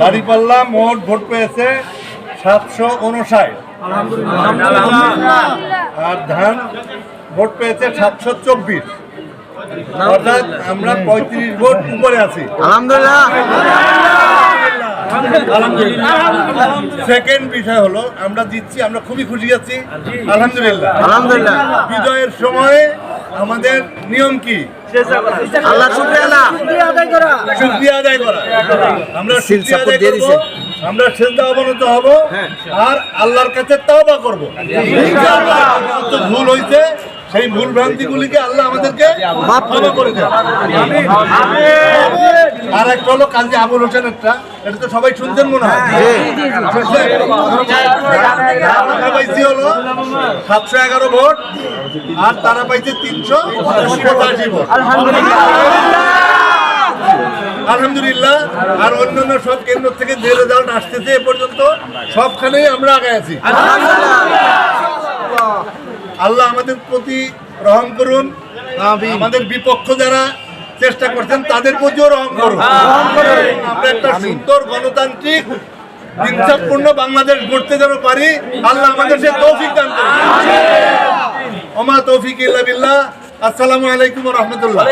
দাঁড়িপাল্লা মোট ভোট পেয়েছে 759, আর ধান ভোট পেয়েছে 724, অর্থাৎ আমরা 35 ভোট উপরে আছি। সেকেন্ড বিষয় হলো আমরা জিতছি, আমরা খুবই খুশি আছি, আলহামদুলিল্লাহ। বিজয়ের সময় আমাদের নিয়ম কি? আল্লাহ শুকরিয়া আদায় করা। আমরা শুকরিয়া আদায় করব, আমরা সেজদা অবনত হব, আর আল্লাহর কাছে তওবা করব। ভুল হইছে, সেই ভুল ভ্রান্তিগুলিকে আল্লাহ আমাদেরকে মাফ করে দেন। আর একটা হলো কাজী আবুল হোসেনেরটা, এটা তো সবাই শুনছেন মনে হয়। আমরা পাইছি হলো 711 ভোট, আর তারা পাইছে 385 ভোট, আলহামদুলিল্লাহ। আর অন্যান্য সব কেন্দ্র থেকে যে রেজাল্ট আসতেছে এ পর্যন্ত সবখানেই আমরা আগে আছি। আল্লাহ আমাদের প্রতি রহম করুন, আমাদের বিপক্ষ যারা চেষ্টা করছেন তাদের প্রতিও রহম করুন। আমরা একটা সুন্দর গণতান্ত্রিক ইনসাফপূর্ণ বাংলাদেশ গড়তে যেন পারি, আল্লাহ আমাদের সে তৌফিক দান করুন। ওমা তৌফিক ইল্লা বিল্লাহ। আসসালামু আলাইকুম ওয়া রাহমাতুল্লাহ।